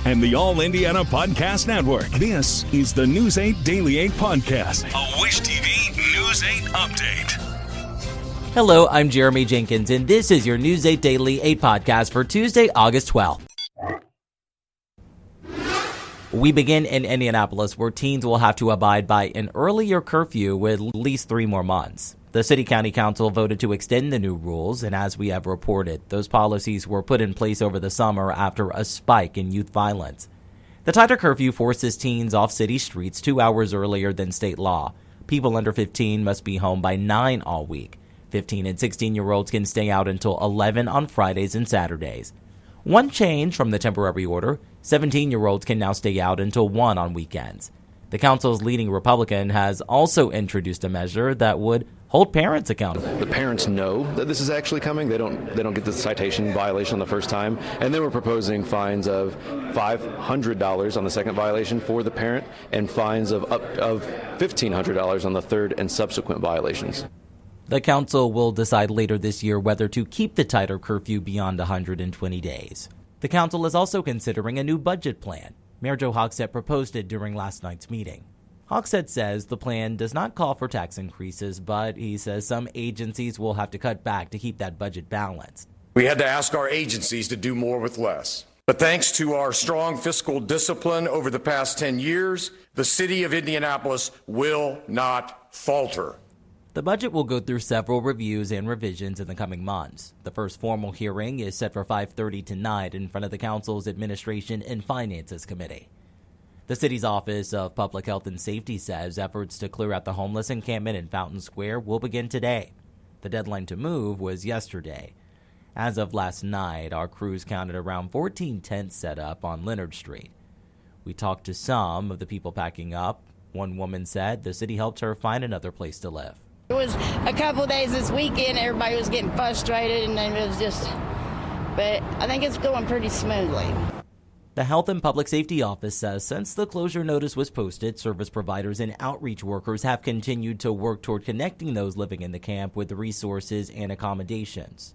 and the All Indiana Podcast Network. This is the News 8 Daily 8 Podcast, a Wish TV News 8 update. Hello, I'm Jeremy Jenkins, and this is your News 8 Daily 8 Podcast for Tuesday, August 12th. We begin in Indianapolis, where teens will have to abide by an earlier curfew with at least 3 more months. The City County Council voted to extend the new rules, and as we have reported, those policies were put in place over the summer after a spike in youth violence. The tighter curfew forces teens off city streets 2 hours earlier than state law. People under 15 must be home by 9 all week. 15 and 16-year-olds can stay out until 11 on Fridays and Saturdays. One change from the temporary order, 17-year-olds can now stay out until 1 on weekends. The council's leading Republican has also introduced a measure that would hold parents accountable. The parents know that this is actually coming. They don't get the citation violation on the first time. And then we're proposing fines of $500 on the second violation for the parent and fines of $1,500 on the third and subsequent violations. The council will decide later this year whether to keep the tighter curfew beyond 120 days. The council is also considering a new budget plan. Mayor Joe Hogsett proposed it during last night's meeting. Hogsett says the plan does not call for tax increases, but he says some agencies will have to cut back to keep that budget balanced. We had to ask our agencies to do more with less. But thanks to our strong fiscal discipline over the past 10 years, the city of Indianapolis will not falter. The budget will go through several reviews and revisions in the coming months. The first formal hearing is set for 5:30 tonight in front of the council's Administration and Finances Committee. The city's Office of Public Health and Safety says efforts to clear out the homeless encampment in Fountain Square will begin today. The deadline to move was yesterday. As of last night, our crews counted around 14 tents set up on Leonard Street. We talked to some of the people packing up. One woman said the city helped her find another place to live. It was a couple of days this weekend, everybody was getting frustrated, and it was just, but I think it's going pretty smoothly. The Health and Public Safety Office says since the closure notice was posted, service providers and outreach workers have continued to work toward connecting those living in the camp with the resources and accommodations.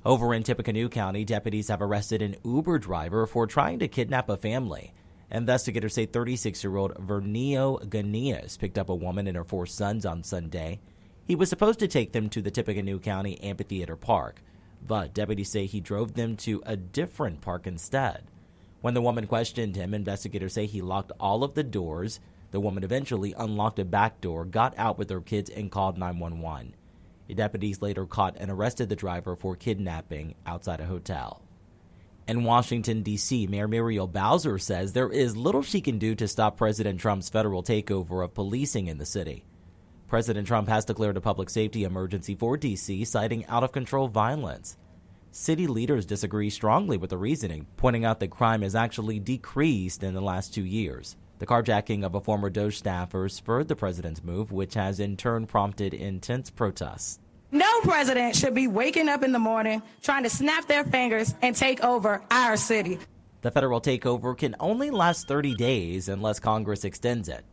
Over in Tippecanoe County, deputies have arrested an Uber driver for trying to kidnap a family. Investigators say 36-year-old Vernio Ganias picked up a woman and her 4 sons on Sunday. He was supposed to take them to the Tippecanoe County Amphitheater Park, but deputies say he drove them to a different park instead. When the woman questioned him, investigators say he locked all of the doors. The woman eventually unlocked a back door, got out with her kids, and called 911. The deputies later caught and arrested the driver for kidnapping outside a hotel. In Washington, D.C., Mayor Muriel Bowser says there is little she can do to stop President Trump's federal takeover of policing in the city. President Trump has declared a public safety emergency for D.C., citing out-of-control violence. City leaders disagree strongly with the reasoning, pointing out that crime has actually decreased in the last 2 years. The carjacking of a former DOJ staffer spurred the president's move, which has in turn prompted intense protests. No president should be waking up in the morning trying to snap their fingers and take over our city. The federal takeover can only last 30 days unless Congress extends it.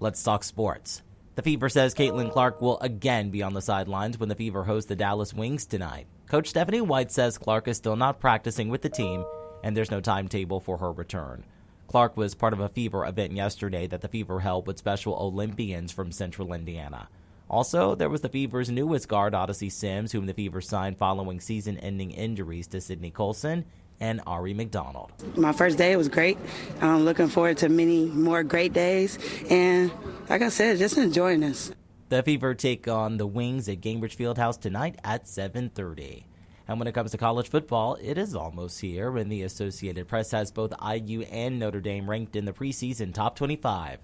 Let's talk sports. The Fever says Caitlin Clark will again be on the sidelines when the Fever host the Dallas Wings tonight. Coach Stephanie White says Clark is still not practicing with the team and there's no timetable for her return. Clark was part of a Fever event yesterday that the Fever held with Special Olympians from Central Indiana. Also, there was the Fever's newest guard, Odyssey Sims, whom the Fever signed following season-ending injuries to Sydney Colson and Ari McDonald. My first day was great. I'm looking forward to many more great days. And like I said, just enjoying this. The Fever take on the Wings at Gainbridge Fieldhouse tonight at 7:30. And when it comes to college football, it is almost here, and the Associated Press has both IU and Notre Dame ranked in the preseason top 25.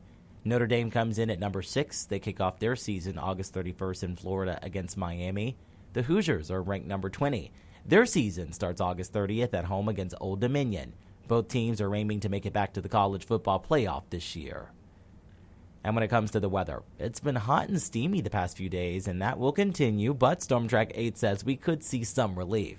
Notre Dame comes in at number 6. They kick off their season August 31st in Florida against Miami. The Hoosiers are ranked number 20. Their season starts August 30th at home against Old Dominion. Both teams are aiming to make it back to the college football playoff this year. And when it comes to the weather, it's been hot and steamy the past few days, and that will continue, but Storm Track 8 says we could see some relief.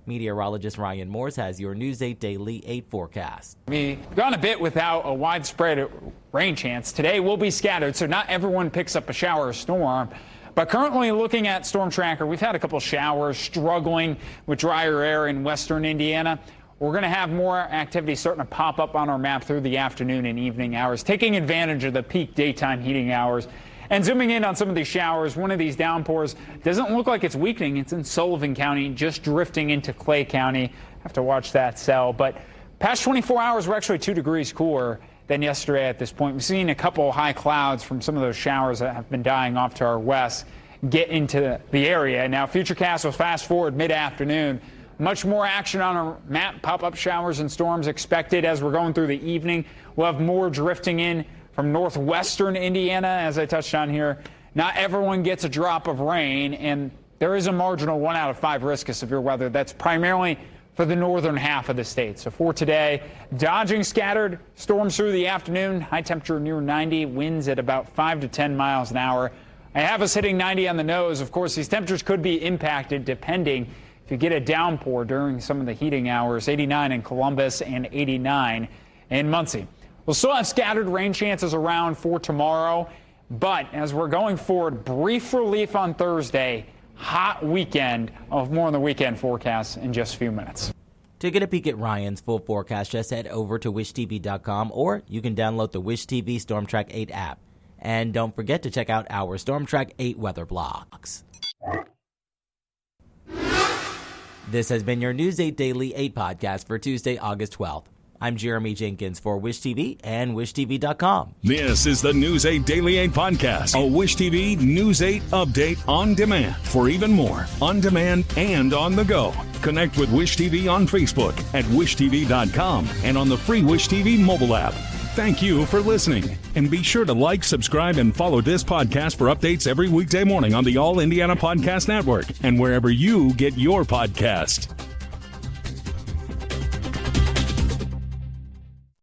Meteorologist Ryan Morse has your News 8 Daily 8 forecast. We've gone a bit without a widespread rain chance. Today will be scattered, so not everyone picks up a shower or storm. But currently looking at Storm Tracker, we've had a couple showers struggling with drier air in western Indiana. we're going to have more activity starting to pop up on our map through the afternoon and evening hours, taking advantage of the peak daytime heating hours. And zooming in on some of these showers, one of these downpours doesn't look like it's weakening. It's in Sullivan County, just drifting into Clay County. Have to watch that cell. But past 24 hours, we're actually 2 degrees cooler than yesterday at this point. We've seen a couple high clouds from some of those showers that have been dying off to our west get into the area. Now, Futurecast will fast forward mid-afternoon. Much more action on our map, pop-up showers and storms expected as we're going through the evening. We'll have more drifting in from northwestern Indiana, as I touched on here. Not everyone gets a drop of rain, and there is a marginal 1 out of 5 risk of severe weather. That's primarily for the northern half of the state. So for today, dodging scattered storms through the afternoon, high temperature near 90, winds at about 5 to 10 miles an hour. I have us hitting 90 on the nose. Of course, these temperatures could be impacted depending if you get a downpour during some of the heating hours, 89 in Columbus and 89 in Muncie. We'll still have scattered rain chances around for tomorrow, but as we're going forward, brief relief on Thursday, hot weekend. Of more on the weekend forecast in just a few minutes. To get a peek at Ryan's full forecast, just head over to wishtv.com, or you can download the Wish TV Storm Track 8 app. And don't forget to check out our Storm Track 8 weather blogs. This has been your News 8 Daily 8 podcast for Tuesday, August 12th. I'm Jeremy Jenkins for Wish TV and wishtv.com. This is the News 8 Daily 8 podcast, a Wish TV News 8 update on demand. For even more, on demand and on the go. Connect with Wish TV on Facebook at wishtv.com and on the free Wish TV mobile app. Thank you for listening, and be sure to like, subscribe, and follow this podcast for updates every weekday morning on the All Indiana Podcast Network and wherever you get your podcast.